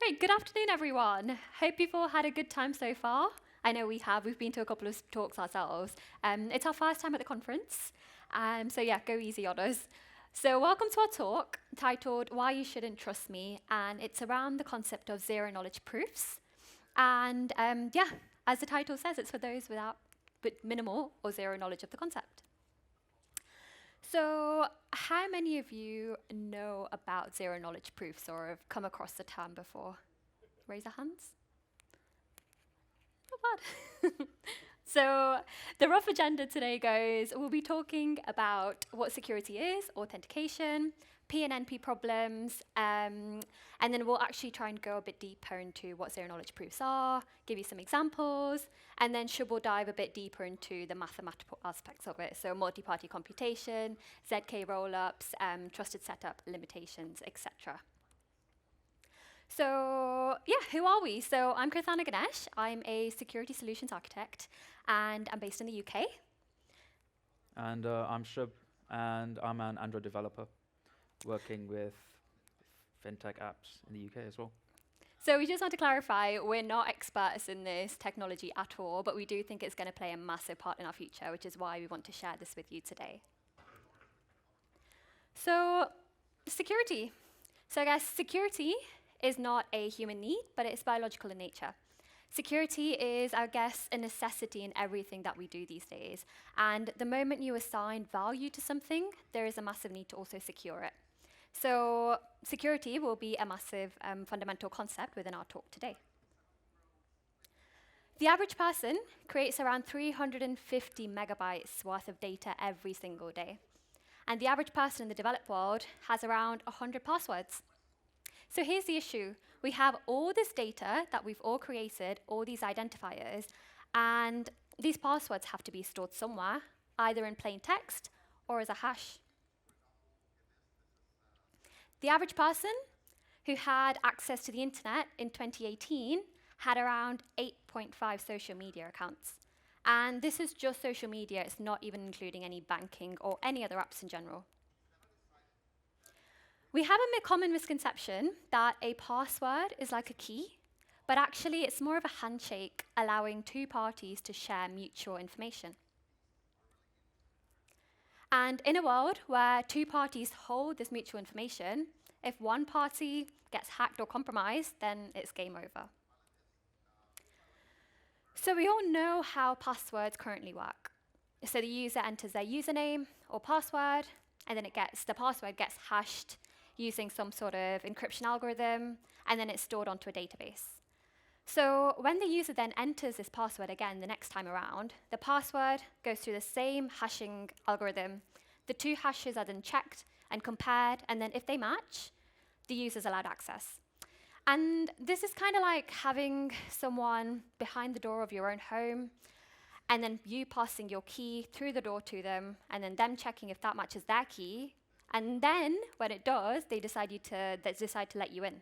Great, good afternoon, everyone. Hope you've all had a good time so far. I know we have. We've been to a couple of talks ourselves. It's our first time at the conference, so yeah, go easy on us. So welcome to our talk titled Why You Shouldn't Trust Me, and it's around the concept of zero-knowledge proofs. And yeah, as the title says, it's for those without minimal or zero knowledge of the concept. So how many of you know about zero-knowledge proofs or have come across the term before? Raise your hands. Not bad. So the rough agenda today goes, we'll be talking about what security is, authentication, P and NP problems, and then we'll actually try and go a bit deeper into what zero-knowledge proofs are, give you some examples, and then Shub will dive a bit deeper into the mathematical aspects of it, so multi-party computation, ZK roll-ups, trusted setup, limitations, etc. So yeah, who are we? So I'm Keerthana Ganesh. I'm a security solutions architect, and I'm based in the UK. And I'm Shub, and I'm an Android developer working with fintech apps in the UK as well. So we just want to clarify, we're not experts in this technology at all, but we do think it's going to play a massive part in our future, which is why we want to share this with you today. So security. So I guess security is not a human need, but it's biological in nature. Security is, I guess, a necessity in everything that we do these days. And the moment you assign value to something, there is a massive need to also secure it. So security will be a massive fundamental concept within our talk today. The average person creates around 350 megabytes worth of data every single day. And the average person in the developed world has around 100 passwords. So here's the issue. We have all this data that we've all created, all these identifiers, and these passwords have to be stored somewhere, either in plain text or as a hash. The average person who had access to the internet in 2018 had around 8.5 social media accounts. And this is just social media, it's not even including any banking or any other apps in general. We have a common misconception that a password is like a key, but actually it's more of a handshake allowing two parties to share mutual information. And in a world where two parties hold this mutual information, if one party gets hacked or compromised, then it's game over. So we all know how passwords currently work. So the user enters their username or password, and then the password gets hashed using some sort of encryption algorithm, and then it's stored onto a database. So when the user then enters this password again the next time around, the password goes through the same hashing algorithm. The two hashes are then checked and compared, and then if they match, the user's allowed access. And this is kind of like having someone behind the door of your own home, and then you passing your key through the door to them, and then them checking if that matches their key, and then when it does, they decide to let you in.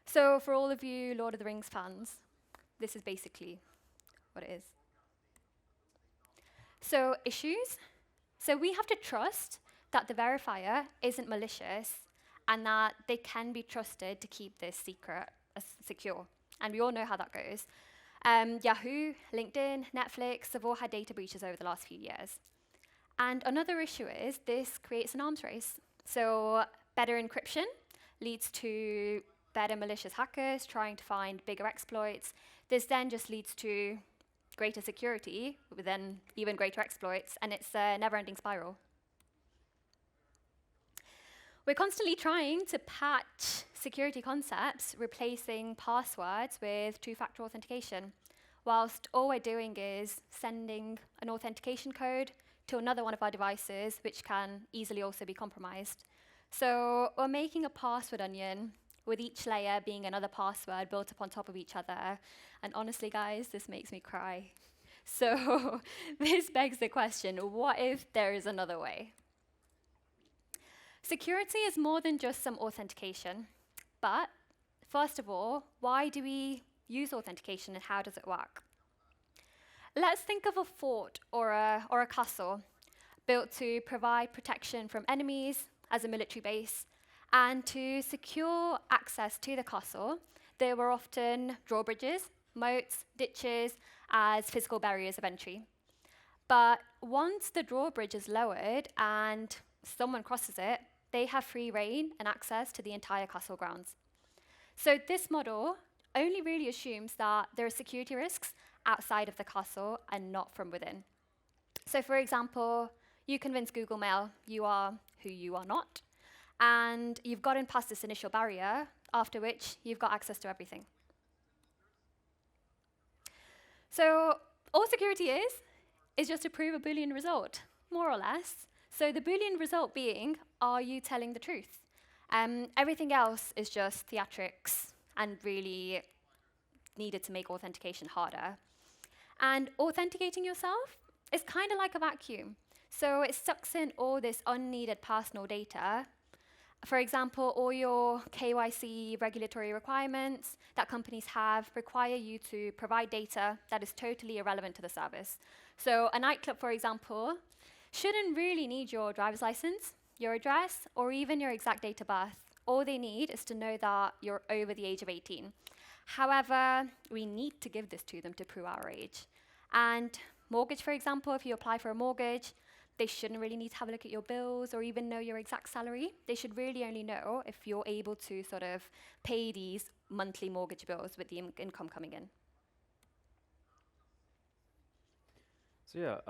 So for all of you Lord of the Rings fans, this is basically what it is. So issues. So we have to trust that the verifier isn't malicious and that they can be trusted to keep this secret secure. And we all know how that goes. Yahoo, LinkedIn, Netflix have all had data breaches over the last few years. And another issue is this creates an arms race. So better encryption leads to better malicious hackers trying to find bigger exploits. This then just leads to greater security, with then even greater exploits, and it's a never-ending spiral. We're constantly trying to patch security concepts, replacing passwords with two-factor authentication, whilst all we're doing is sending an authentication code to another one of our devices, which can easily also be compromised. So we're making a password onion, with each layer being another password built up on top of each other. And honestly, guys, this makes me cry. So this begs the question, what if there is another way? Security is more than just some authentication. But first of all, why do we use authentication and how does it work? Let's think of a fort or a castle built to provide protection from enemies as a military base, And to secure access to the castle, there were often drawbridges, moats, ditches as physical barriers of entry. But once the drawbridge is lowered and someone crosses it, they have free reign and access to the entire castle grounds. So this model only really assumes that there are security risks outside of the castle and not from within. So for example, you convince Google Mail you are who you are not, and you've gotten past this initial barrier, after which you've got access to everything. So all security is just to prove a Boolean result, more or less. So the Boolean result being, are you telling the truth? Everything else is just theatrics and really needed to make authentication harder. And authenticating yourself is kind of like a vacuum. So it sucks in all this unneeded personal data. For example, all your KYC regulatory requirements that companies have require you to provide data that is totally irrelevant to the service. So a nightclub, for example, shouldn't really need your driver's license, your address, or even your exact date of birth. All they need is to know that you're over the age of 18. However, we need to give this to them to prove our age. And mortgage, for example, if you apply for a mortgage, they shouldn't really need to have a look at your bills or even know your exact salary. They should really only know if you're able to sort of pay these monthly mortgage bills with the income coming in. So yeah,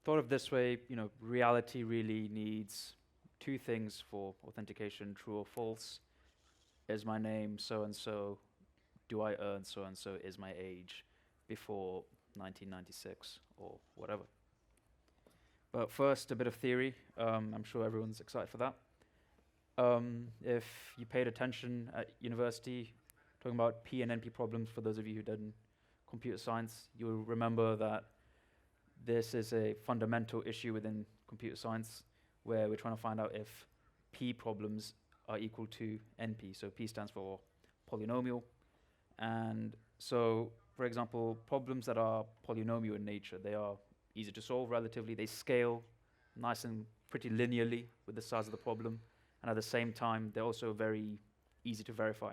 thought of this way, reality really needs two things for authentication: true or false. Is my name so and so? Do I earn so and so? Is my age before 1996 or whatever? But first, a bit of theory. I'm sure everyone's excited for that. If you paid attention at university, talking about P and NP problems, for those of you who did computer science, you'll remember that this is a fundamental issue within computer science where we're trying to find out if P problems are equal to NP. So P stands for polynomial. And so, for example, problems that are polynomial in nature, they are easy to solve relatively. They scale nice and pretty linearly with the size of the problem. And at the same time, they're also very easy to verify.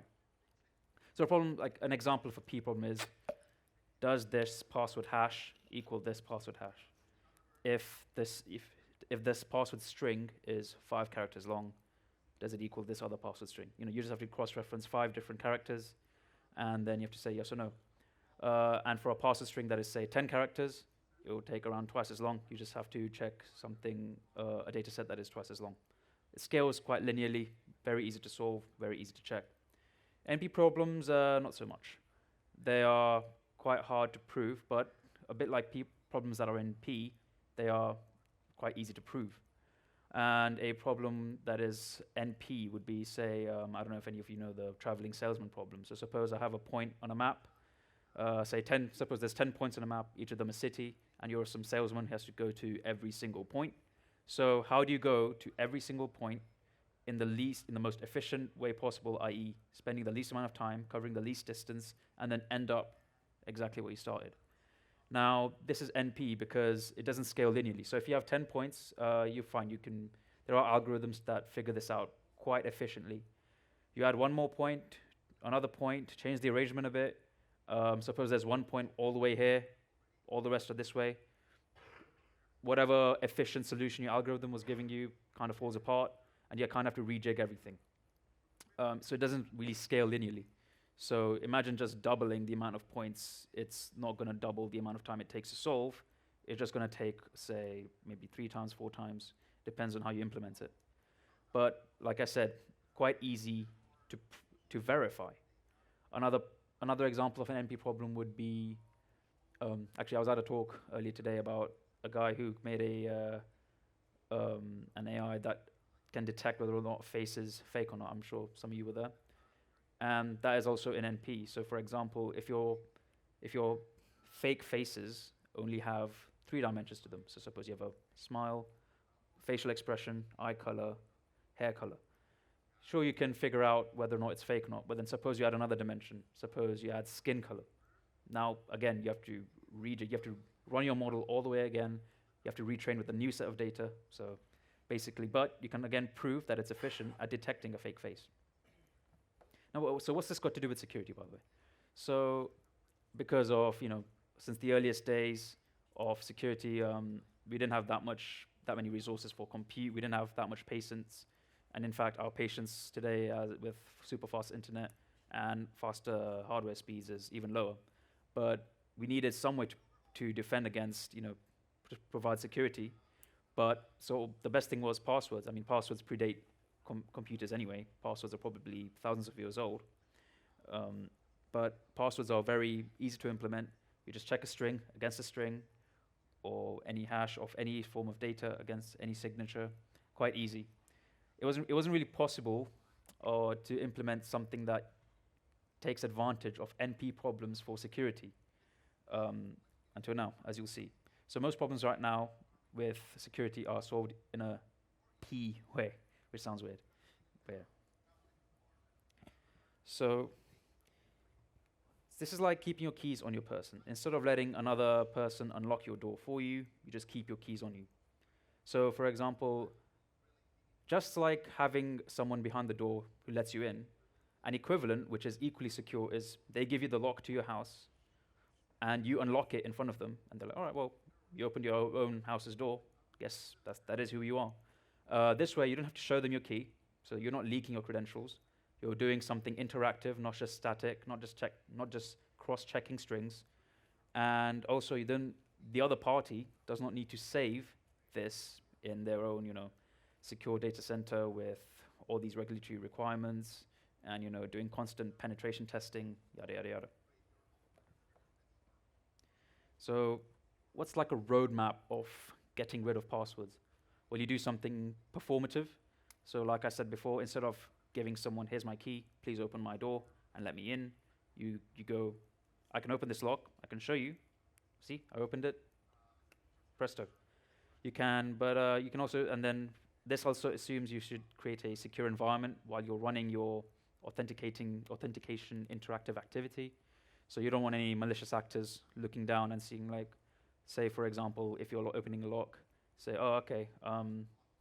So a problem, like an example of a P problem is, does this password hash equal this password hash? If this password string is 5 characters long, does it equal this other password string? You just have to cross-reference 5 different characters, and then you have to say yes or no. And for a password string that is, say, 10 characters, it will take around twice as long. You just have to check something, a data set that is twice as long. It scales quite linearly, very easy to solve, very easy to check. NP problems, not so much. They are quite hard to prove, but a bit like P problems that are in P, they are quite easy to prove. And a problem that is NP would be, say, I don't know if any of you know the traveling salesman problem. So suppose I have a point on a map, suppose there's 10 points on a map, each of them a city, and you're some salesman who has to go to every single point. So how do you go to every single point in the most efficient way possible, i.e. spending the least amount of time, covering the least distance, and then end up exactly where you started? Now, this is NP because it doesn't scale linearly. So if you have 10 points, you find there are algorithms that figure this out quite efficiently. You add one more point, another point, change the arrangement a bit. Suppose there's one point all the way here, all the rest are this way. Whatever efficient solution your algorithm was giving you kind of falls apart, and you kind of have to rejig everything. So it doesn't really scale linearly. So imagine just doubling the amount of points. It's not going to double the amount of time it takes to solve. It's just going to take, say, maybe 3 times, 4 times. Depends on how you implement it. But like I said, quite easy to verify. Another example of an NP problem would be, actually I was at a talk earlier today about a guy who made an AI that can detect whether or not a face is fake or not. I'm sure some of you were there. And that is also in NP. So for example, if your fake faces only have 3 dimensions to them, so suppose you have a smile, facial expression, eye color, hair color. Sure, you can figure out whether or not it's fake or not, but then suppose you add another dimension. Suppose you add skin color. Now, again, you have to run your model all the way again. You have to retrain with a new set of data. So basically. But you can again prove that it's efficient at detecting a fake face. Now, so what's this got to do with security, by the way? So, because of, since the earliest days of security, we didn't have that many resources for compute. We didn't have that much patience, and in fact, our patience today, with super fast internet and faster hardware speeds, is even lower. But we needed some way to defend against, to provide security. But so the best thing was passwords. I mean, passwords predate computers anyway. Passwords are probably thousands of years old. But passwords are very easy to implement. You just check a string against a string, or any hash of any form of data against any signature. Quite easy. It wasn't really possible to implement something that takes advantage of NP problems for security until now, as you'll see. So most problems right now with security are solved in a P way, which sounds weird. But yeah. So this is like keeping your keys on your person. Instead of letting another person unlock your door for you, you just keep your keys on you. So for example, just like having someone behind the door who lets you in, an equivalent, which is equally secure, is they give you the lock to your house, and you unlock it in front of them, and they're like, all right, well, you opened your own house's door. Guess that is who you are. This way, you don't have to show them your key, so you're not leaking your credentials. You're doing something interactive, not just static, not just cross-checking strings. And also, the other party does not need to save this in their own, secure data center with all these regulatory requirements and, doing constant penetration testing, yada, yada, yada. So what's like a roadmap of getting rid of passwords? Well, you do something performative. So like I said before, instead of giving someone, here's my key, please open my door and let me in, you go, I can open this lock, I can show you. See, I opened it, presto. You can also, and then this also assumes you should create a secure environment while you're running your authentication interactive activity. So you don't want any malicious actors looking down and seeing, like, say for example, if you're opening a lock, say, oh, okay,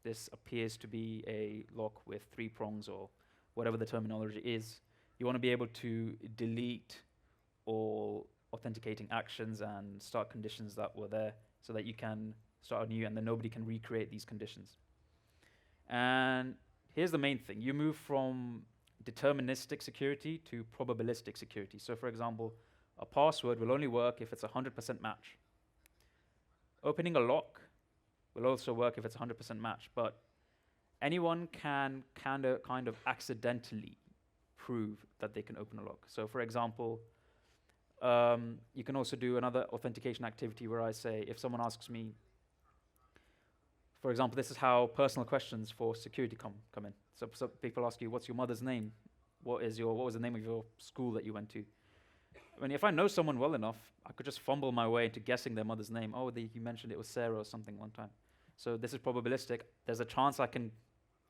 this appears to be a lock with 3 prongs or whatever the terminology is. You want to be able to delete all authenticating actions and start conditions that were there so that you can start anew and then nobody can recreate these conditions. And here's the main thing. You move from deterministic security to probabilistic security. So for example, a password will only work if it's a 100% match. Opening a lock will also work if it's 100% match, but anyone can kind of accidentally prove that they can open a lock. So for example, you can also do another authentication activity where I say, if someone asks me, for example, this is how personal questions for security come in. So people ask you, what's your mother's name? What was the name of your school that you went to? I mean, if I know someone well enough, I could just fumble my way into guessing their mother's name. Oh, you mentioned it was Sarah or something one time. So this is probabilistic. There's a chance I can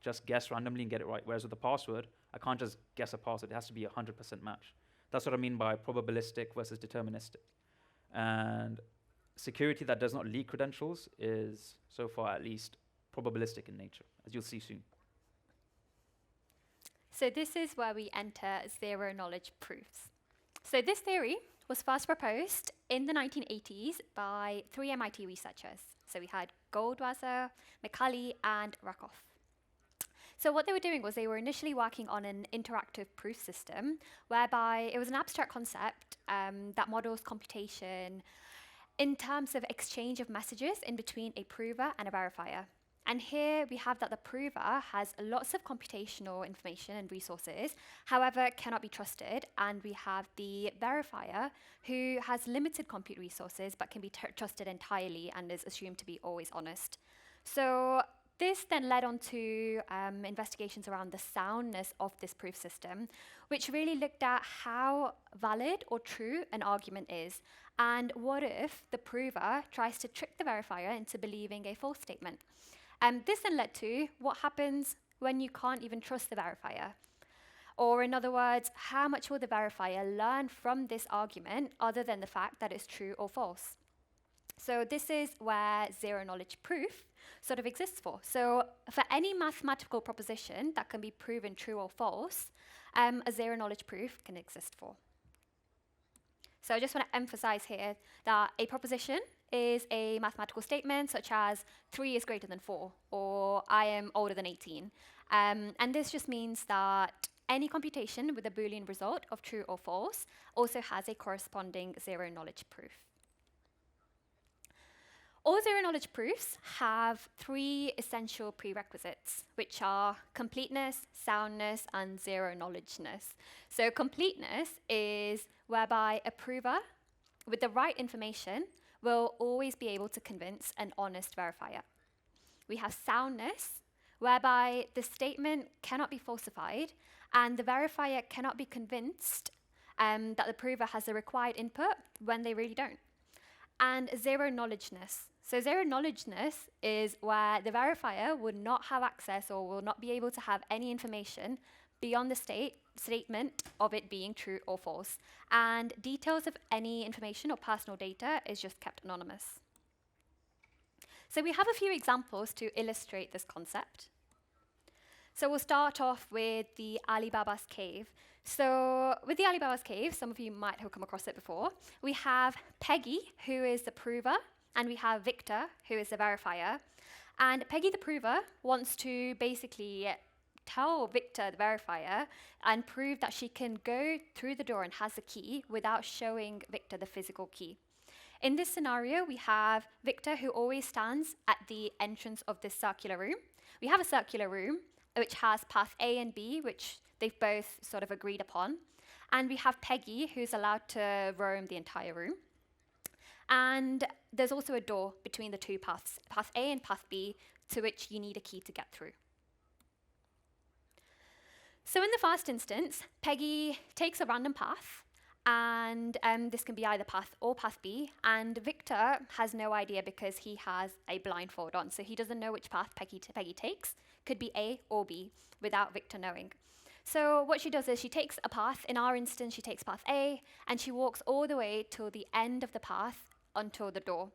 just guess randomly and get it right. Whereas with the password, I can't just guess a password. It has to be a 100% match. That's what I mean by probabilistic versus deterministic. And security that does not leak credentials is, so far at least, probabilistic in nature, as you'll see soon. So this is where we enter zero knowledge proofs. So this theory was first proposed in the 1980s by 3 MIT researchers. So we had Goldwasser, McCulley, and Rakoff. So what they were doing was they were initially working on an interactive proof system whereby it was an abstract concept that models computation in terms of exchange of messages in between a prover and a verifier. And here we have that the prover has lots of computational information and resources, however, cannot be trusted. And we have the verifier who has limited compute resources, but can be trusted entirely and is assumed to be always honest. So this then led on to investigations around the soundness of this proof system, which really looked at how valid or true an argument is, and what if the prover tries to trick the verifier into believing a false statement. This then led to what happens when you can't even trust the verifier. Or in other words, how much will the verifier learn from this argument other than the fact that it's true or false? So this is where zero knowledge proof sort of exists for. So for any mathematical proposition that can be proven true or false, a zero knowledge proof can exist for. So I just want to emphasize here that a proposition is a mathematical statement such as 3 is greater than 4 or I am older than 18. And this just means that any computation with a Boolean result of true or false also has a corresponding zero knowledge proof. All zero knowledge proofs have 3 essential prerequisites, which are completeness, soundness, and zero knowledgeness. So completeness is whereby a prover with the right information will always be able to convince an honest verifier. We have soundness, whereby the statement cannot be falsified and the verifier cannot be convinced that the prover has the required input when they really don't. And zero knowledgeness. So zero knowledgeness is where the verifier would not have access or will not be able to have any information beyond the statement of it being true or false. And details of any information or personal data is just kept anonymous. So we have a few examples to illustrate this concept. So we'll start off with the Alibaba's cave. So with the Alibaba's cave, some of you might have come across it before. We have Peggy, who is the prover, and we have Victor, who is the verifier. And Peggy, the prover, wants to basically tell Victor, the verifier, and prove that she can go through the door and has the key without showing Victor the physical key. In this scenario, we have Victor, who always stands at the entrance of this circular room. We have a circular room, which has path A and B, which they've both sort of agreed upon. And we have Peggy, who's allowed to roam the entire room. And there's also a door between the two paths, path A and path B, to which you need a key to get through. So in the first instance, Peggy takes a random path, and this can be either path or path B, and Victor has no idea because he has a blindfold on, so he doesn't know which path Peggy takes. Could be A or B, without Victor knowing. So what she does is she takes a path. In our instance, she takes path A, and she walks all the way till the end of the path until the door.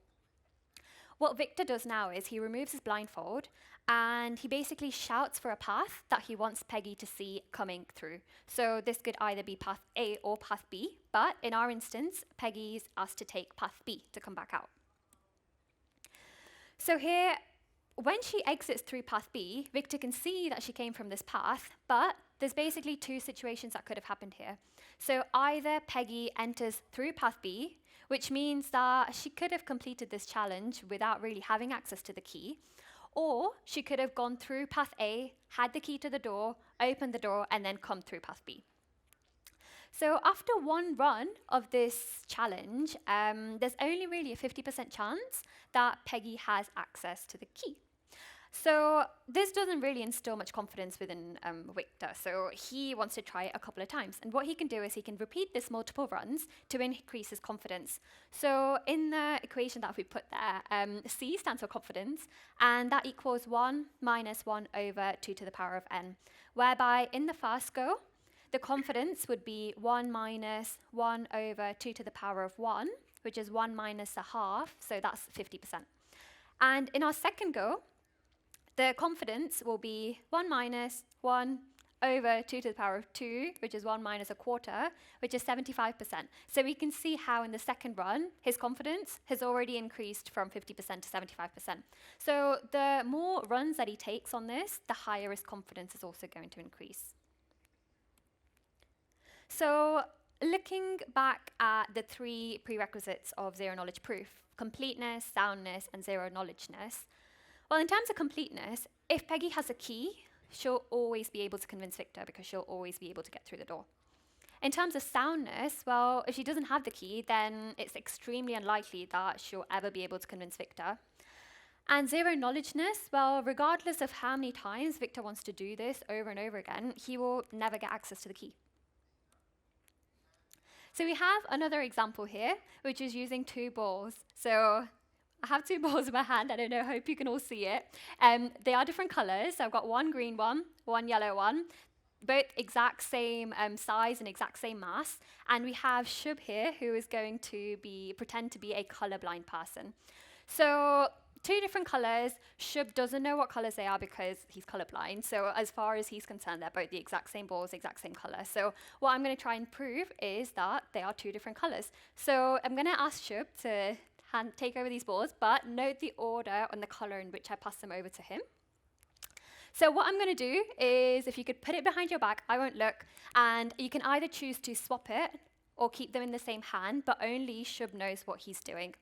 What Victor does now is he removes his blindfold, and he basically shouts for a path that he wants Peggy to see coming through. So this could either be path A or path B, but in our instance, Peggy's asked to take path B to come back out. So here, when she exits through path B, Victor can see that she came from this path, but there's basically 2 situations that could have happened here. So either Peggy enters through path B, which means that she could have completed this challenge without really having access to the key, or she could have gone through path A, had the key to the door, opened the door, and then come through path B. So after one run of this challenge, there's only really a 50% chance that Peggy has access to the key. So this doesn't really instill much confidence within Victor, so he wants to try it a couple of times. And what he can do is he can repeat this multiple runs to increase his confidence. So in the equation that we put there, C stands for confidence, and that equals 1 minus 1 over 2 to the power of n, whereby in the first go, the confidence would be 1 minus 1 over 2 to the power of 1, which is 1 minus a half, so that's 50%. And in our second go, the confidence will be 1 minus 1 over 2 to the power of 2, which is 1 minus a quarter, which is 75%. So we can see how in the second run, his confidence has already increased from 50% to 75%. So the more runs that he takes on this, the higher his confidence is also going to increase. So looking back at the 3 prerequisites of zero knowledge proof, completeness, soundness, and zero knowledgeness, well, in terms of completeness, if Peggy has a key, she'll always be able to convince Victor because she'll always be able to get through the door. In terms of soundness, well, if she doesn't have the key, then it's extremely unlikely that she'll ever be able to convince Victor. And zero knowledgeness, well, regardless of how many times Victor wants to do this over and over again, he will never get access to the key. So we have another example here, which is using 2 balls. So I have 2 balls in my hand. I don't know, I hope you can all see it. They are different colors. So I've got one green one, one yellow one. both exact same size and exact same mass. And we have Shub here, who is going to pretend to be a colorblind person. So two different colors. Shub doesn't know what colors they are because he's colorblind. So as far as he's concerned, they're both the exact same balls, exact same color. So what I'm going to try and prove is that they are two different colors. So I'm going to ask Shub to take over these balls, but note the order and the color in which I pass them over to him. So what I'm going to do is, if you could put it behind your back, I won't look, and you can either choose to swap it or keep them in the same hand, but only Shub knows what he's doing.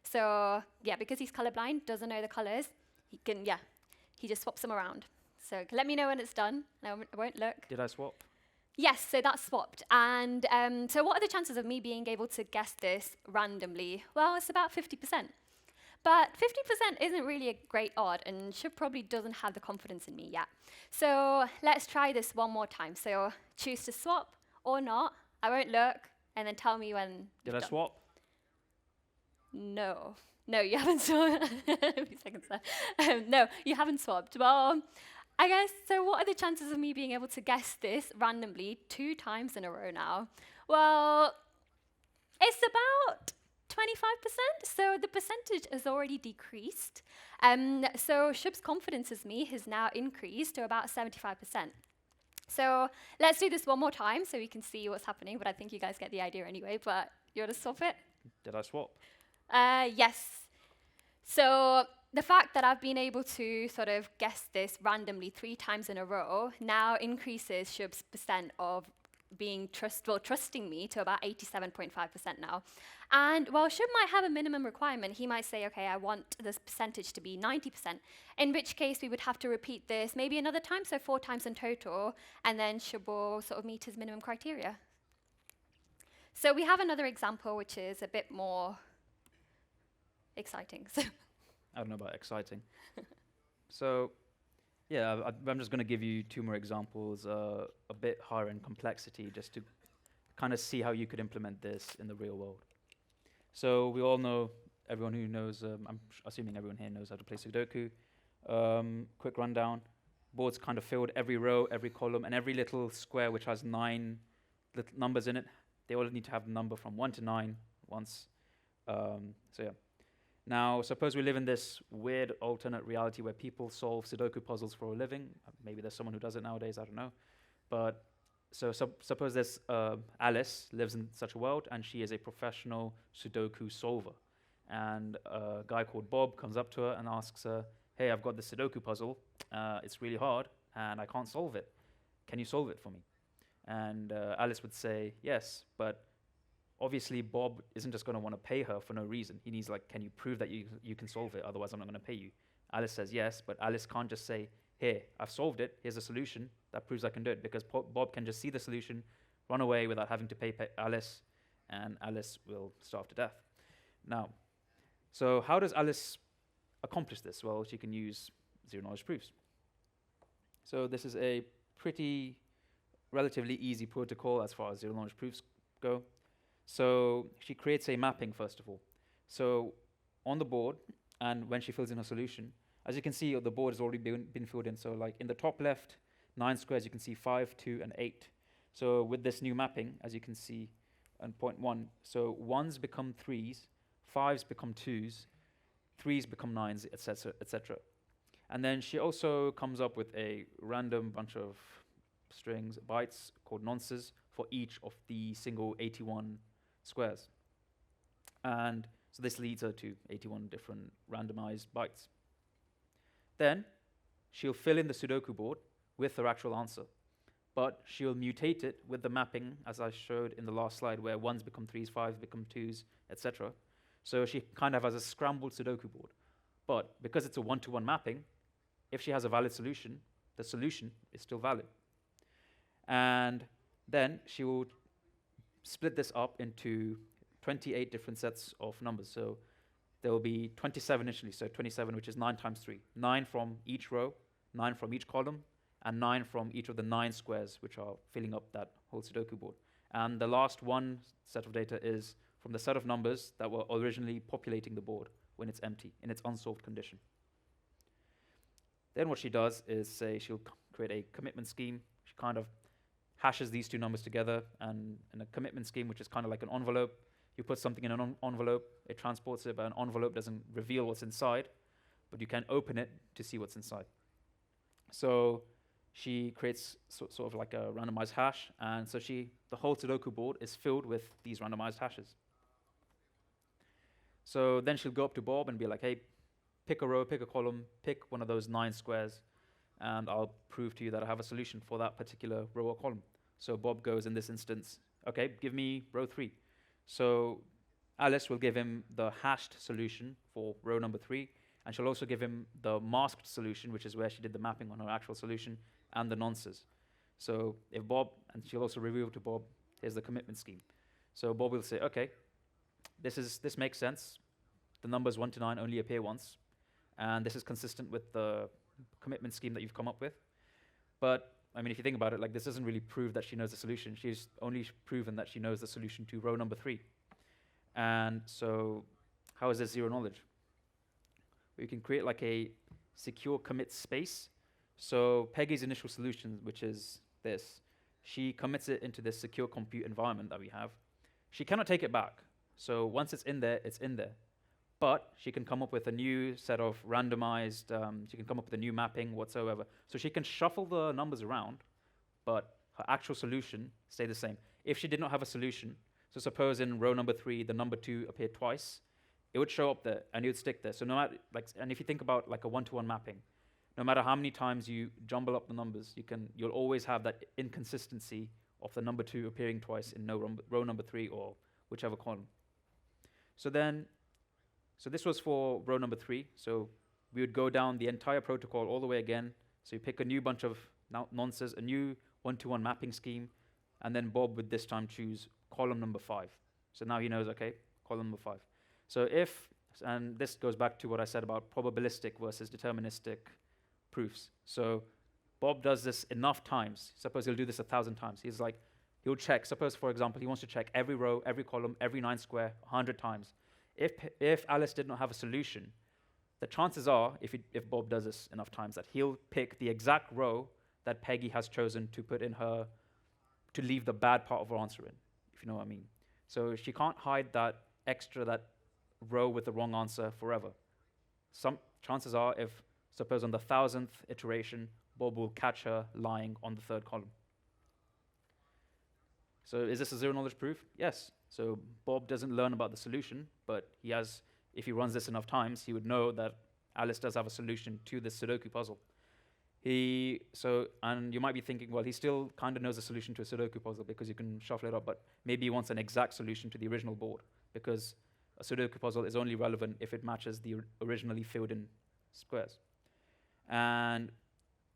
So yeah, because he's colorblind, doesn't know the colors, he just swaps them around. So let me know when it's done, and I won't look. Did I swap? Yes, so that's swapped. And so what are the chances of me being able to guess this randomly? Well, it's about 50%. But 50% isn't really a great odd, and Shub probably doesn't have the confidence in me yet. So let's try this one more time. So choose to swap or not. I won't look, and then tell me when. Did I swap? No. No, you haven't swapped. A few seconds there. No, you haven't swapped. Well, I guess, so what are the chances of me being able to guess this randomly 2 times in a row now? Well, it's about 25%, so the percentage has already decreased. So Shub's confidence in me has now increased to about 75%. So let's do this one more time so we can see what's happening, but I think you guys get the idea anyway, but you want to swap it? Did I swap? Yes. So the fact that I've been able to sort of guess this randomly 3 times in a row now increases Shub's percent of being trusting me to about 87.5% now. And while Shub might have a minimum requirement, he might say, okay, I want this percentage to be 90%, in which case we would have to repeat this maybe another time, so 4 times in total, and then Shub will sort of meet his minimum criteria. So we have another example, which is a bit more exciting. I don't know about exciting. So, yeah, I'm just going to give you 2 more examples, a bit higher in complexity, just to kind of see how you could implement this in the real world. So we all know, everyone who knows, I'm assuming everyone here knows how to play Sudoku. Quick rundown. Board's kind of filled every row, every column, and every little square which has 9 little numbers in it. They all need to have the number from 1 to 9 once. So yeah. Now, suppose we live in this weird alternate reality where people solve Sudoku puzzles for a living. Maybe there's someone who does it nowadays, I don't know. But so suppose there's Alice lives in such a world, and she is a professional Sudoku solver. And a guy called Bob comes up to her and asks her, hey, I've got this Sudoku puzzle. It's really hard, and I can't solve it. Can you solve it for me? And Alice would say, yes, but obviously Bob isn't just going to want to pay her for no reason. He needs, like, can you prove that you can solve it? Otherwise, I'm not going to pay you. Alice says yes, but Alice can't just say, here, I've solved it. Here's a solution that proves I can do it, because Bob can just see the solution, run away without having to pay Alice, and Alice will starve to death. Now, so how does Alice accomplish this? Well, she can use zero-knowledge proofs. So this is a pretty relatively easy protocol as far as zero-knowledge proofs go. So she creates a mapping, first of all. So on the board, and when she fills in her solution, as you can see, the board has already been filled in. So like in the top left, 9 squares, you can see 5, 2, and 8. So with this new mapping, as you can see on point 1, so 1s become 3s, 5s become 2s, 3s become 9s, etc., etc. And then she also comes up with a random bunch of strings, bytes, called nonces, for each of the single 81 squares. And so this leads her to 81 different randomized bytes. Then she'll fill in the Sudoku board with her actual answer, but she'll mutate it with the mapping, as I showed in the last slide, where 1s become 3s, 5s become 2s, etc. So she kind of has a scrambled Sudoku board. But because it's a 1-to-1 mapping, if she has a valid solution, the solution is still valid. And then she will split this up into 28 different sets of numbers. So there will be 27 initially, so 27, which is 9 times 3. 9 from each row, 9 from each column, and 9 from each of the 9 squares, which are filling up that whole Sudoku board. And the last one set of data is from the set of numbers that were originally populating the board when it's empty, in its unsolved condition. Then what she does is say she'll create a commitment scheme. She kind of hashes these two numbers together, and in a commitment scheme, which is kind of like an envelope, you put something in an envelope, it transports it, but an envelope doesn't reveal what's inside, but you can open it to see what's inside. So she creates sort of like a randomized hash, and so the whole Sudoku board is filled with these randomized hashes. So then she'll go up to Bob and be like, hey, pick a row, pick a column, pick one of those 9 squares, and I'll prove to you that I have a solution for that particular row or column. So Bob goes, in this instance, okay, give me row 3. So Alice will give him the hashed solution for row number 3, and she'll also give him the masked solution, which is where she did the mapping on her actual solution, and the nonces. So if Bob, and she'll also reveal to Bob, here's the commitment scheme. So Bob will say, okay, this makes sense. The numbers 1 to 9 only appear once, and this is consistent with the commitment scheme that you've come up with. But I mean, if you think about it, like, this doesn't really prove that she knows the solution. She's only proven that she knows the solution to row number 3. And so how is this zero knowledge? We can create like a secure commit space. So Peggy's initial solution, which is this, she commits it into this secure compute environment that we have. She cannot take it back. So once it's in there, it's in there. But she can come up with a new set of randomized, she can come up with a new mapping whatsoever. So she can shuffle the numbers around, but her actual solution stay the same. If she did not have a solution, so suppose in row number 3, the number 2 appeared twice, it would show up there and it would stick there. So no matter, like, and if you think about like a 1-to-1 mapping, no matter how many times you jumble up the numbers, you'll always have that inconsistency of the number 2 appearing twice in row number 3 or whichever column. So this was for row number 3. So we would go down the entire protocol all the way again. So you pick a new bunch of nonces, a new 1-to-1 mapping scheme, and then Bob would this time choose column number 5. So now he knows, okay, column number 5. So and this goes back to what I said about probabilistic versus deterministic proofs. So Bob does this enough times. Suppose he'll do this 1,000 times. He'll check, suppose for example, he wants to check every row, every column, every 9 square 100 times. If Alice did not have a solution, the chances are, if Bob does this enough times, that he'll pick the exact row that Peggy has chosen to put in her, to leave the bad part of her answer in, if you know what I mean. So she can't hide that row with the wrong answer forever. Some chances are, if suppose on the 1,000th iteration, Bob will catch her lying on the 3rd column. So is this a zero knowledge proof? Yes. So Bob doesn't learn about the solution, but if he runs this enough times, he would know that Alice does have a solution to this Sudoku puzzle. And you might be thinking, well, he still kind of knows the solution to a Sudoku puzzle because you can shuffle it up, but maybe he wants an exact solution to the original board, because a Sudoku puzzle is only relevant if it matches the originally filled in squares. And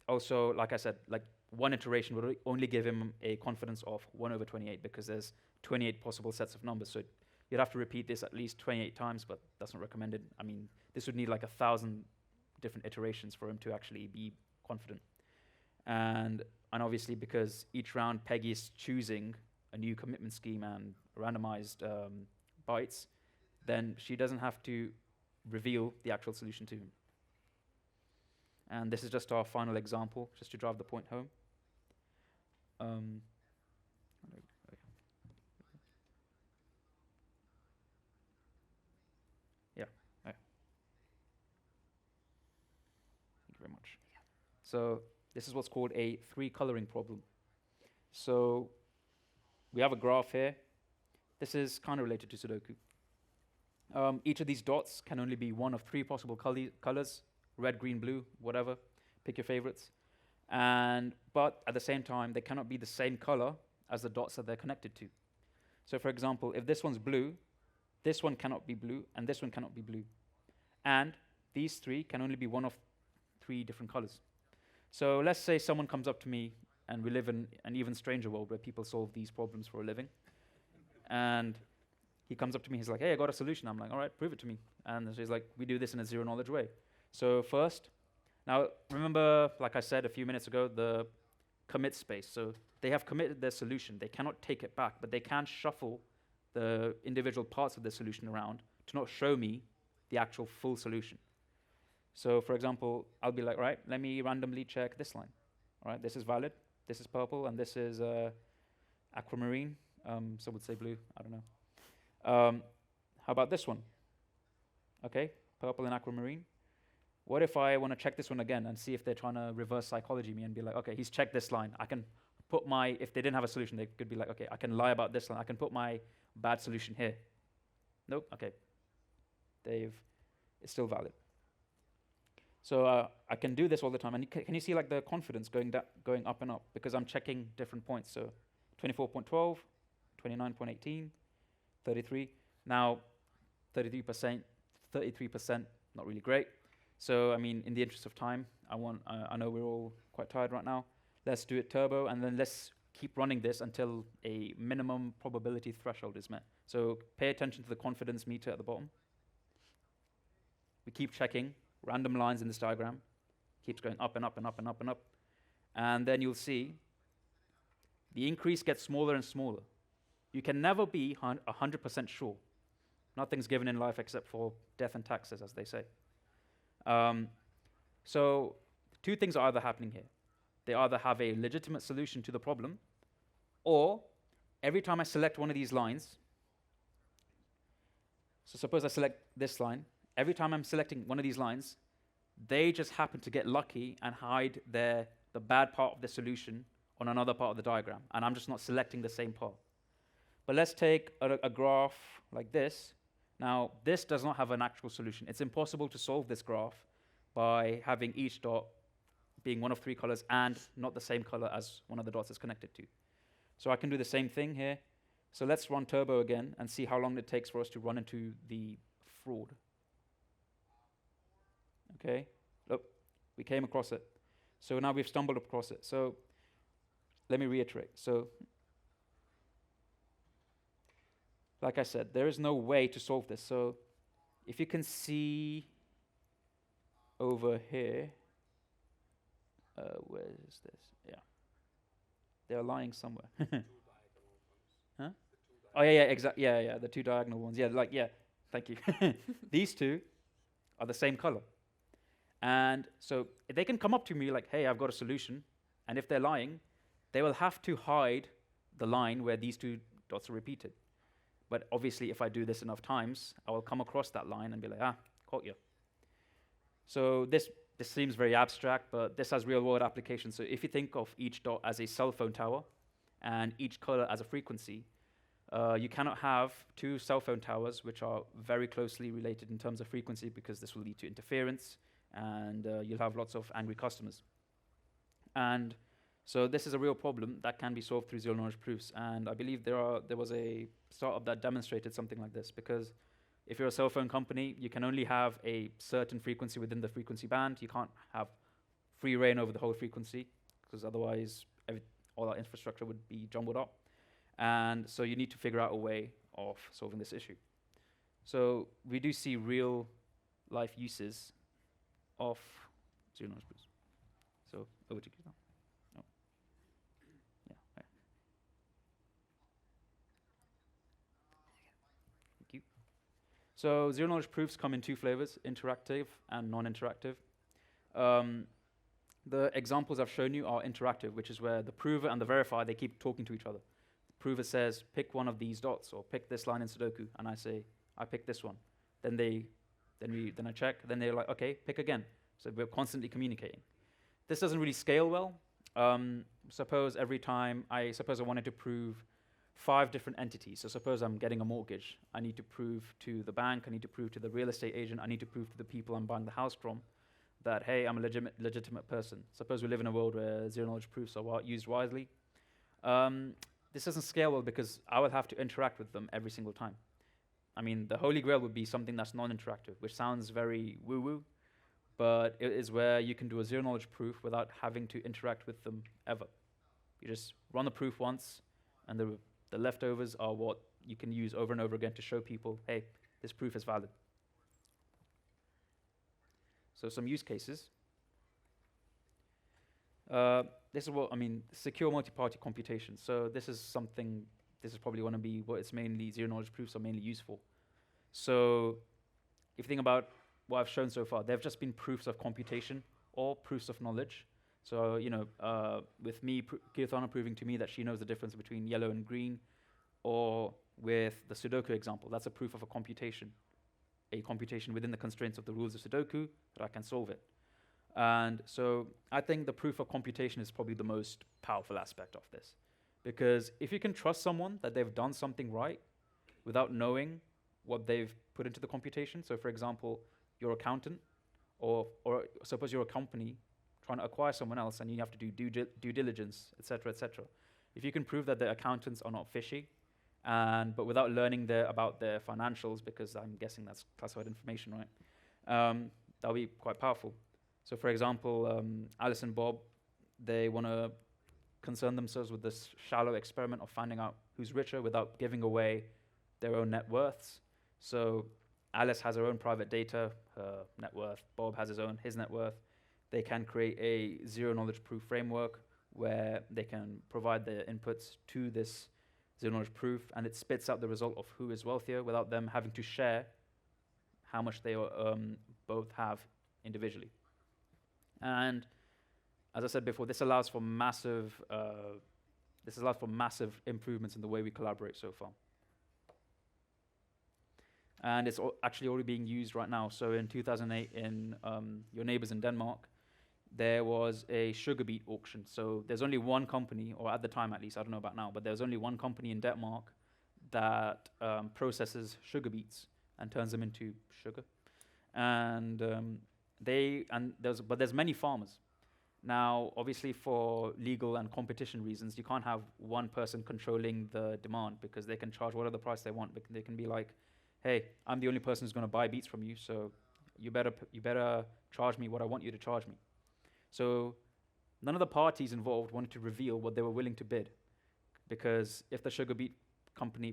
also, like I said, like, one iteration would only give him a confidence of 1/28 because there's 28 possible sets of numbers. So you'd have to repeat this at least 28 times, but that's not recommended. I mean, this would need like 1,000 different iterations for him to actually be confident. And obviously, because each round Peggy is choosing a new commitment scheme and randomized bytes, then she doesn't have to reveal the actual solution to him. And this is just our final example, just to drive the point home. Thank you very much. Yeah. So this is what's called a 3-coloring problem. So we have a graph here. This is kind of related to Sudoku. Each of these dots can only be one of 3 possible colors, red, green, blue, whatever. Pick your favorites. But at the same time, they cannot be the same color as the dots that they're connected to. So for example, if this one's blue, this one cannot be blue, and this one cannot be blue. And these 3 can only be one of 3 different colors. So let's say someone comes up to me, and we live in an even stranger world where people solve these problems for a living. And he comes up to me, he's like, hey, I got a solution. I'm like, all right, prove it to me. And so he's like, we do this in a zero knowledge way. So first, now remember, like I said a few minutes ago, the commit space. So they have committed their solution. They cannot take it back, but they can shuffle the individual parts of the solution around to not show me the actual full solution. So for example, I'll be like, right, let me randomly check this line. All right, this is valid. This is purple, and this is aquamarine. Some would say blue. I don't know. How about this one? Okay, purple and aquamarine. What if I want to check this one again and see if they're trying to reverse psychology me and be like, okay, he's checked this line. I can put my, if they didn't have a solution, they could be like, okay, I can lie about this line. I can put my bad solution here. Nope, okay. It's still valid. So I can do this all the time. And can you see like the confidence going up and up? Because I'm checking different points. So 24.12, 29.18, 33. Now 33%, not really great. So I mean, in the interest of time, I know we're all quite tired right now. Let's do it turbo, and then let's keep running this until a minimum probability threshold is met. So pay attention to the confidence meter at the bottom. We keep checking random lines in this diagram. Keeps going up and up and up and up and up. And then you'll see the increase gets smaller and smaller. You can never be 100% sure. Nothing's given in life except for death and taxes, as they say. So two things are either happening here. They either have a legitimate solution to the problem, or every time I select one of these lines, so suppose I select this line, every time I'm selecting one of these lines, they just happen to get lucky and hide the bad part of the solution on another part of the diagram, and I'm just not selecting the same part. But let's take a graph like this. Now, this does not have an actual solution. It's impossible to solve this graph by having each dot being one of three colors and not the same color as one of the dots is connected to. So I can do the same thing here. So let's run turbo again and see how long it takes for us to run into the fraud. Okay, look, we came across it. So now we've stumbled across it. So let me reiterate. So like I said, there is no way to solve this. So if you can see over here, where is this? Yeah. They're lying somewhere. Huh? Oh, yeah, exactly. Yeah, the two diagonal ones. Yeah, thank you. These two are the same color. And so they can come up to me like, hey, I've got a solution. And if they're lying, they will have to hide the line where these two dots are repeated. But obviously, if I do this enough times, I will come across that line and be like, caught you. So this seems very abstract, but this has real-world applications. So if you think of each dot as a cell phone tower and each color as a frequency, you cannot have two cell phone towers which are very closely related in terms of frequency, because this will lead to interference, and you'll have lots of angry customers. And so this is a real problem that can be solved through zero-knowledge proofs. And I believe there was a startup that demonstrated something like this, because if you're a cell phone company, you can only have a certain frequency within the frequency band. You can't have free reign over the whole frequency, because otherwise all our infrastructure would be jumbled up. And so you need to figure out a way of solving this issue. So we do see real life uses of zero-knowledge proofs. So over to you now. So zero-knowledge proofs come in two flavors, interactive and non-interactive. The examples I've shown you are interactive, which is where the prover and the verifier, they keep talking to each other. The prover says, pick one of these dots, or pick this line in Sudoku, and I say, I pick this one. Then I check, then they're like, okay, pick again. So we're constantly communicating. This doesn't really scale well. Suppose I wanted to prove 5 different entities. So suppose I'm getting a mortgage. I need to prove to the bank, I need to prove to the real estate agent, I need to prove to the people I'm buying the house from that, hey, I'm a legitimate person. Suppose we live in a world where zero-knowledge proofs are used wisely. This doesn't scale well because I will have to interact with them every single time. I mean, the Holy Grail would be something that's non-interactive, which sounds very woo-woo, but it is where you can do a zero-knowledge proof without having to interact with them ever. You just run the proof once, and the leftovers are what you can use over and over again to show people, hey, this proof is valid. So some use cases. This is secure multi-party computation. So this is probably going to be what it's mainly, zero-knowledge proofs are mainly used for. So if you think about what I've shown so far, they've just been proofs of computation or proofs of knowledge. So, with me, Keerthana proving to me that she knows the difference between yellow and green, or with the Sudoku example, that's a proof of a computation within the constraints of the rules of Sudoku that I can solve it. And so I think the proof of computation is probably the most powerful aspect of this. Because if you can trust someone that they've done something right without knowing what they've put into the computation, so for example, your accountant, or suppose you're a company trying to acquire someone else and you have to do due diligence, etc., etc. If you can prove that the accountants are not fishy, but without learning about their financials, because I'm guessing that's classified information, right? That'll be quite powerful. So for example, Alice and Bob, they want to concern themselves with this shallow experiment of finding out who's richer without giving away their own net worths. So Alice has her own private data, her net worth. Bob has his net worth. They can create a zero knowledge proof framework where they can provide their inputs to this zero knowledge proof, and it spits out the result of who is wealthier without them having to share how much they both have individually. And as I said before, this allows for massive improvements in the way we collaborate so far. And it's actually already being used right now. So in 2008, in your neighbors in Denmark, there was a sugar beet auction. So there's only one company, or at the time at least, I don't know about now, but there's only one company in Denmark that processes sugar beets and turns them into sugar. And there's many farmers. Now, obviously, for legal and competition reasons, you can't have one person controlling the demand, because they can charge whatever the price they want. They can be like, hey, I'm the only person who's going to buy beets from you, so you better charge me what I want you to charge me. So none of the parties involved wanted to reveal what they were willing to bid, because if the sugar beet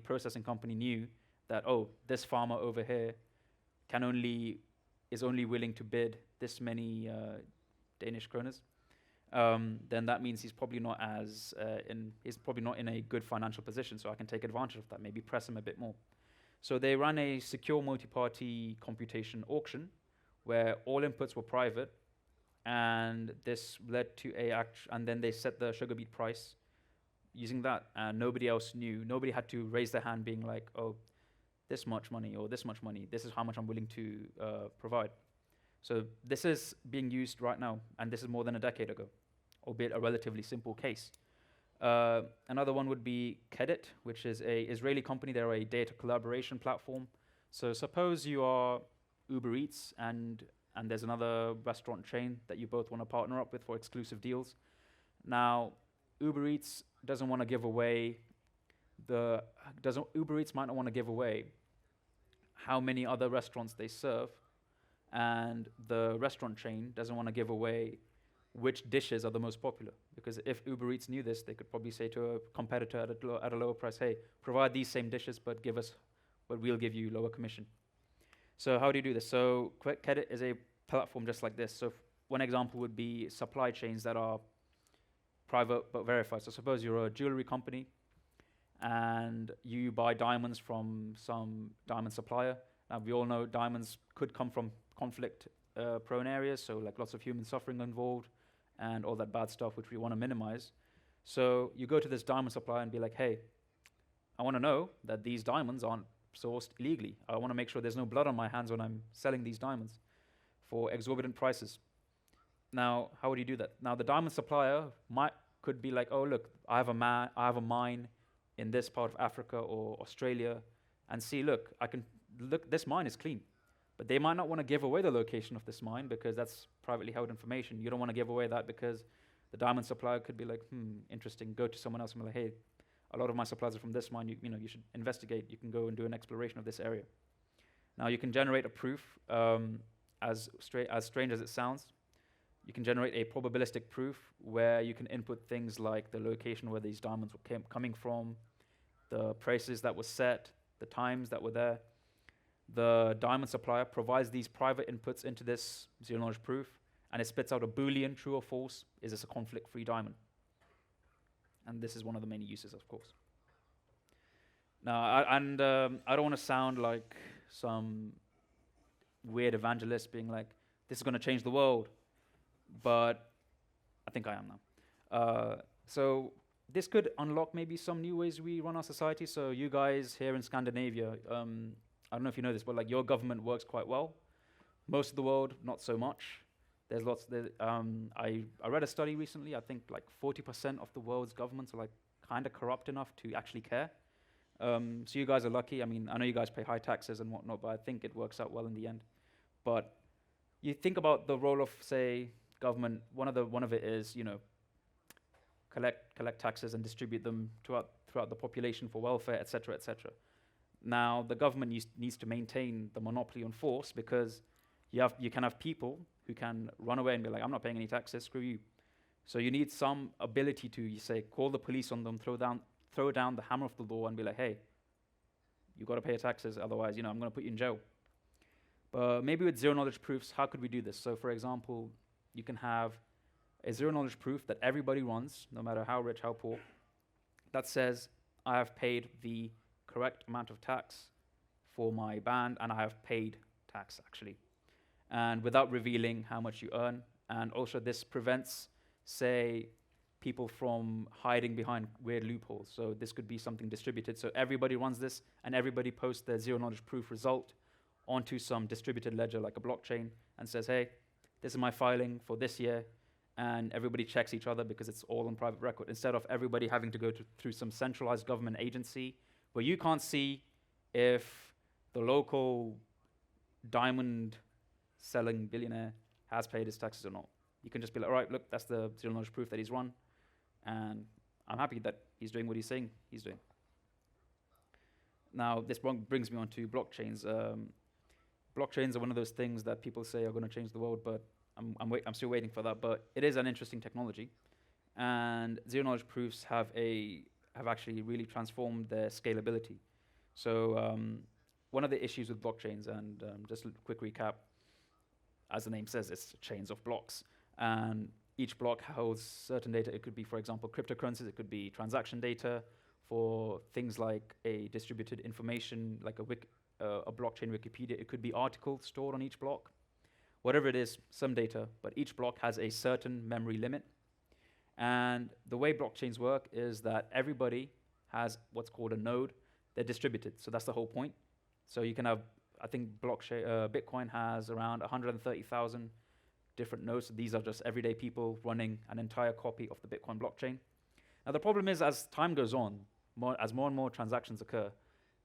processing company knew that, oh, this farmer over here is only willing to bid this many Danish kroners, then that means he's probably not in a good financial position. So I can take advantage of that, maybe press him a bit more. So they ran a secure multi-party computation auction where all inputs were private, and this led to and then they set the sugar beet price using that, and nobody else knew. Nobody had to raise their hand being like, oh, this much money or this much money, this is how much I'm willing to provide. So this is being used right now, and this is more than a decade ago, albeit a relatively simple case. Another one would be Kedit, which is an Israeli company. They're a data collaboration platform. So suppose you are Uber Eats and there's another restaurant chain that you both want to partner up with for exclusive deals. Now, Uber Eats doesn't want to give away Uber Eats might not want to give away how many other restaurants they serve, and the restaurant chain doesn't want to give away which dishes are the most popular. Because if Uber Eats knew this, they could probably say to a competitor at a lower price, hey, provide these same dishes, but we'll give you lower commission. So how do you do this? So Kedit is a platform just like this. So one example would be supply chains that are private but verified. So suppose you're a jewelry company and you buy diamonds from some diamond supplier. Now we all know diamonds could come from conflict-prone areas, so like lots of human suffering involved and all that bad stuff which we want to minimize. So you go to this diamond supplier and be like, hey, I want to know that these diamonds aren't sourced illegally. I want to make sure there's no blood on my hands when I'm selling these diamonds for exorbitant prices. Now, how would you do that? Now, the diamond supplier could be like, oh, look, I have a mine in this part of Africa or Australia, and see, look, this mine is clean. But they might not want to give away the location of this mine because that's privately held information. You don't want to give away that because the diamond supplier could be like, interesting, go to someone else and be like, hey, a lot of my supplies are from this mine, you should investigate, you can go and do an exploration of this area. Now you can generate a proof, as strange as it sounds. You can generate a probabilistic proof where you can input things like the location where these diamonds were coming from, the prices that were set, the times that were there. The diamond supplier provides these private inputs into this zero-knowledge proof, and it spits out a Boolean, true or false. Is this a conflict-free diamond? And this is one of the many uses, of course. Now, I don't want to sound like some weird evangelist being like, this is going to change the world. But I think I am now. So this could unlock maybe some new ways we run our society. So you guys here in Scandinavia, I don't know if you know this, but like your government works quite well. Most of the world, not so much. There's lots. I read a study recently. I think like 40% of the world's governments are like kind of corrupt enough to actually care. So you guys are lucky. I mean, I know you guys pay high taxes and whatnot, but I think it works out well in the end. But you think about the role of, say, government. One of it is, collect taxes and distribute them throughout the population for welfare, etc., etc. Now, the government needs to maintain the monopoly on force because you can have people who can run away and be like, I'm not paying any taxes, screw you. So you need some ability to, you say, call the police on them, throw down the hammer of the law and be like, hey, you got to pay your taxes, otherwise, I'm going to put you in jail. But maybe with zero-knowledge proofs, how could we do this? So, for example, you can have a zero-knowledge proof that everybody runs, no matter how rich, how poor, that says, I have paid the correct amount of tax for my band, and I have paid tax, actually. And without revealing how much you earn. And also this prevents, say, people from hiding behind weird loopholes. So this could be something distributed. So everybody runs this, and everybody posts their zero-knowledge proof result onto some distributed ledger like a blockchain and says, hey, this is my filing for this year, and everybody checks each other because it's all on private record, instead of everybody having to go through some centralized government agency where you can't see if the local diamond selling billionaire has paid his taxes or not. You can just be like, all right, look, that's the zero-knowledge proof that he's run, and I'm happy that he's doing what he's saying he's doing. Now, this brings me on to blockchains. Blockchains are one of those things that people say are going to change the world, but I'm still waiting for that. But it is an interesting technology, and zero-knowledge proofs have actually really transformed their scalability. So one of the issues with blockchains, and just a quick recap, as the name says, it's chains of blocks, and each block holds certain data. It could be, for example, cryptocurrencies. It could be transaction data for things like a distributed information, like a blockchain Wikipedia. It could be articles stored on each block. Whatever it is, some data, but each block has a certain memory limit. And the way blockchains work is that everybody has what's called a node. They're distributed, so that's the whole point. So you can have, I think Bitcoin has around 130,000 different nodes. So these are just everyday people running an entire copy of the Bitcoin blockchain. Now the problem is, as time goes on, as more and more transactions occur,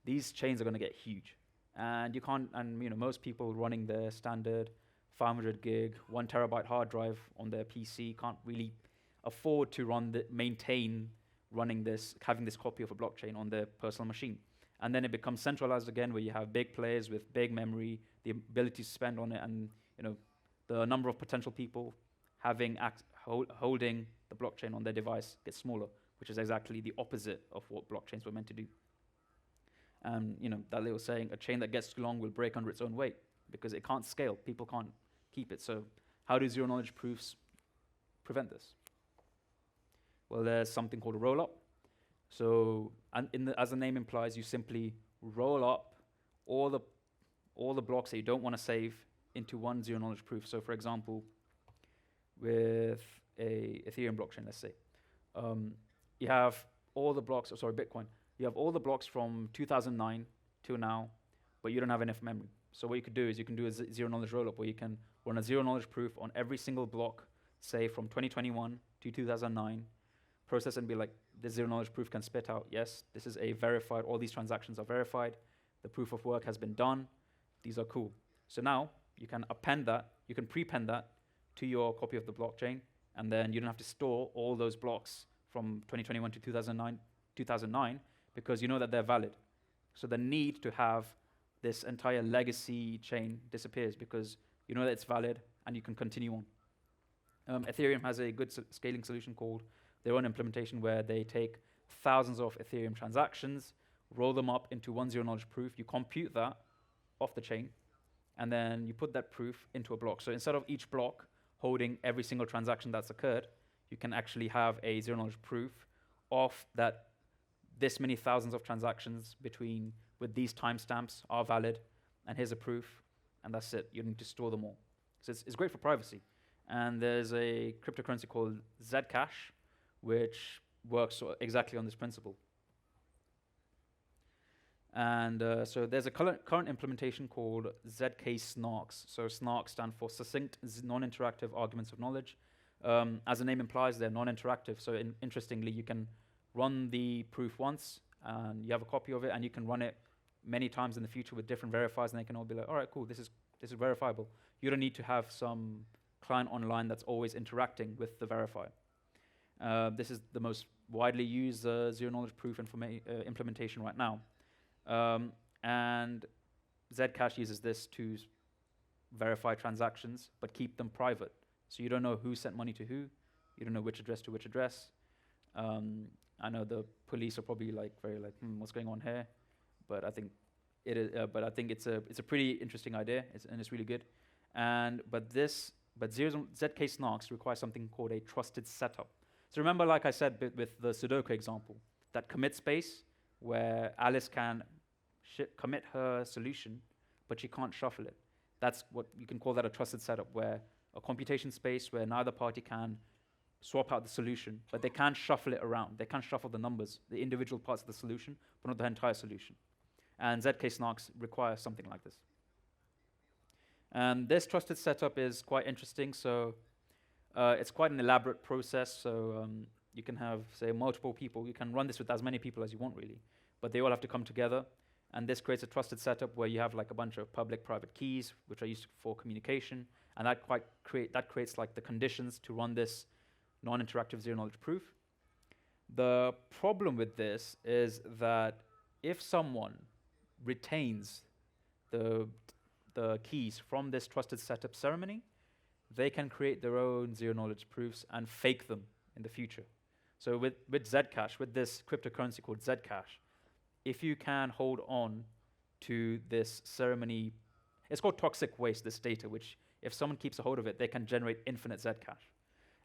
these chains are going to get huge. And you can't, most people running their standard 500 gig, 1 terabyte hard drive on their PC can't really afford to maintain having this copy of a blockchain on their personal machine. And then it becomes centralized again, where you have big players with big memory, the ability to spend on it, and the number of potential people holding the blockchain on their device gets smaller, which is exactly the opposite of what blockchains were meant to do. And that little saying, a chain that gets too long will break under its own weight, because it can't scale. People can't keep it. So how do zero-knowledge proofs prevent this? Well, there's something called a roll-up. So, as the name implies, you simply roll up all the blocks that you don't want to save into one zero-knowledge proof. So, for example, with a Ethereum blockchain, let's say, you have all the blocks. Bitcoin. You have all the blocks from 2009 till now, but you don't have enough memory. So what you could do is you can do a zero-knowledge roll-up, where you can run a zero-knowledge proof on every single block, say from 2021 to 2009, process and be like, this zero-knowledge proof can spit out, yes, this is a verified, all these transactions are verified, the proof of work has been done, these are cool. So now you can you can prepend that to your copy of the blockchain, and then you don't have to store all those blocks from 2021 to 2009, because you know that they're valid. So the need to have this entire legacy chain disappears, because you know that it's valid and you can continue on. Ethereum has a good scaling solution called their own implementation, where they take thousands of Ethereum transactions, roll them up into one zero-knowledge proof. You compute that off the chain, and then you put that proof into a block. So instead of each block holding every single transaction that's occurred, you can actually have a zero-knowledge proof of that this many thousands of transactions with these timestamps are valid, and here's a proof, and that's it. You don't need to store them all. So it's great for privacy. And there's a cryptocurrency called Zcash, which works exactly on this principle. And so there's a current implementation called ZK snarks. So snarks stand for succinct non-interactive arguments of knowledge. As the name implies, they're non-interactive. So interestingly, you can run the proof once, and you have a copy of it, and you can run it many times in the future with different verifiers, and they can all be like, all right, cool, this is verifiable. You don't need to have some client online that's always interacting with the verifier. This is the most widely used zero-knowledge proof implementation right now. And Zcash uses this to verify transactions, but keep them private. So you don't know who sent money to who. You don't know which address to which address. I know the police are probably what's going on here? But I think it is. But I think it's a pretty interesting idea, and it's really good. But ZK snarks require something called a trusted setup. So remember, like I said with the Sudoku example, that commit space where Alice can commit her solution, but she can't shuffle it. That's what you can call that a trusted setup, where a computation space where neither party can swap out the solution, but they can shuffle it around. They can shuffle the numbers, the individual parts of the solution, but not the entire solution. And ZK snarks require something like this. And this trusted setup is quite interesting. So it's quite an elaborate process. So you can have, say, multiple people. You can run this with as many people as you want, really. But they all have to come together. And this creates a trusted setup where you have like a bunch of public-private keys, which are used for communication. And that creates like the conditions to run this non-interactive zero-knowledge proof. The problem with this is that if someone retains the keys from this trusted setup ceremony, they can create their own zero-knowledge proofs and fake them in the future. So with Zcash, with this cryptocurrency called Zcash, if you can hold on to this ceremony, it's called toxic waste, this data, which if someone keeps a hold of it, they can generate infinite Zcash.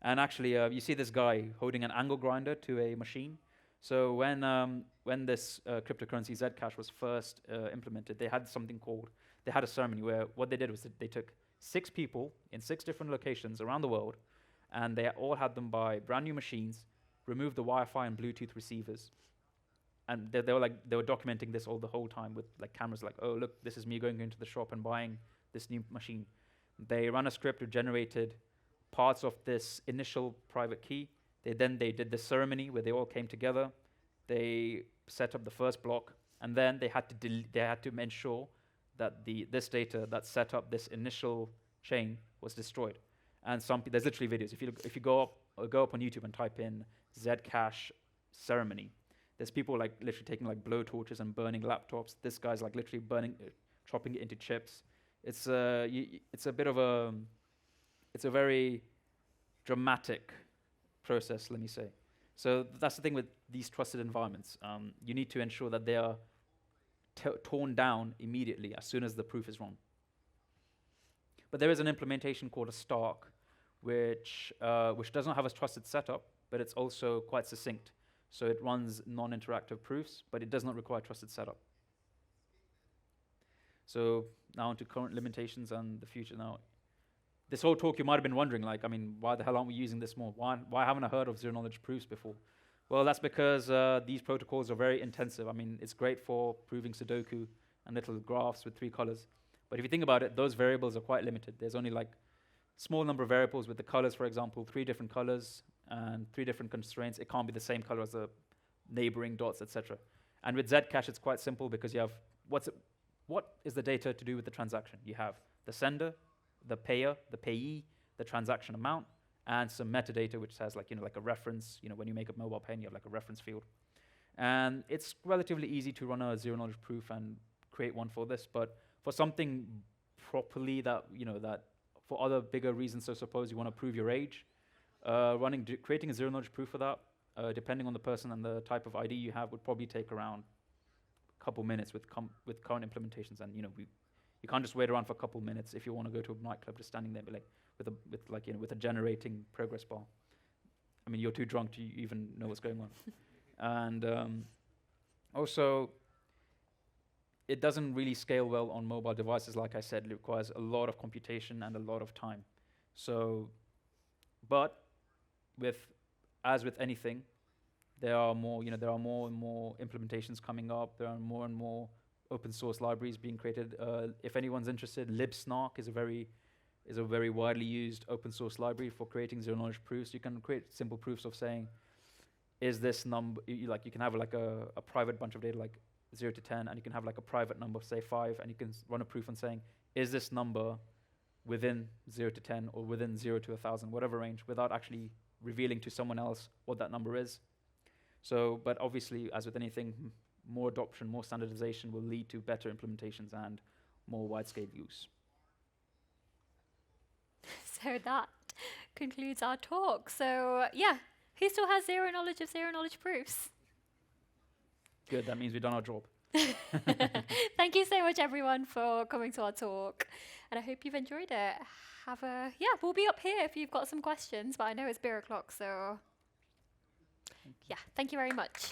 And actually, you see this guy holding an angle grinder to a machine. So when this cryptocurrency Zcash was first implemented, they had a ceremony where what they did was that they took 6 people in 6 different locations around the world, and they all had them buy brand new machines, remove the Wi-Fi and Bluetooth receivers, and they were documenting this all the whole time with like cameras, like, oh look, this is me going into the shop and buying this new machine. They ran a script that generated parts of this initial private key. They did the ceremony where they all came together. They set up the first block, and then they had to ensure that this data that set up this initial chain was destroyed. And there's literally videos. If you go up on YouTube and type in Zcash ceremony, there's people like literally taking like blow torches and burning laptops. This guy's like literally chopping it into chips. It's a very dramatic process, let me say. So that's the thing with these trusted environments. You need to ensure that they are torn down immediately as soon as the proof is run. But there is an implementation called a Stark, which does not have a trusted setup, but it's also quite succinct. So it runs non-interactive proofs, but it does not require trusted setup. So now onto current limitations and the future. Now, this whole talk, you might have been wondering, like, I mean, why the hell aren't we using this more? Why haven't I heard of zero-knowledge proofs before? Well, that's because these protocols are very intensive. I mean, it's great for proving Sudoku and little graphs with 3 colors. But if you think about it, those variables are quite limited. There's only like small number of variables with the colors, for example, 3 different colors and 3 different constraints. It can't be the same color as the neighboring dots, etc. And with Zcash, it's quite simple because you have what is the data to do with the transaction? You have the sender, the payer, the payee, the transaction amount, and some metadata, which has like a reference. When you make a mobile payment, you have like a reference field. And it's relatively easy to run a zero-knowledge proof and create one for this. But for something properly that for other bigger reasons, so suppose you want to prove your age, creating a zero-knowledge proof for that, depending on the person and the type of ID you have, would probably take around a couple minutes with current implementations. And you can't just wait around for a couple minutes if you want to go to a nightclub, just standing there with a generating progress bar. I mean, you're too drunk to even know what's going on. And also, it doesn't really scale well on mobile devices. Like I said, it requires a lot of computation and a lot of time. So But as with anything, there are more and more implementations coming up. There are more and more open source libraries being created. If anyone's interested, libsnark is a very widely used open source library for creating zero knowledge proofs. You can create simple proofs of saying, is this number, you can have like a private bunch of data like 0 to 10, and you can have like a private number, say 5, and you can run a proof on saying, is this number within 0 to 10 or within 0 to 1,000, whatever range, without actually revealing to someone else what that number is. So, but obviously, as with anything, more adoption, more standardization will lead to better implementations and more wide-scale use. So that concludes our talk. So yeah, who still has zero knowledge of zero knowledge proofs? Good, that means we've done our job. Thank you so much, everyone, for coming to our talk. And I hope you've enjoyed it. We'll be up here if you've got some questions, but I know it's beer o'clock, so yeah, thank you very much.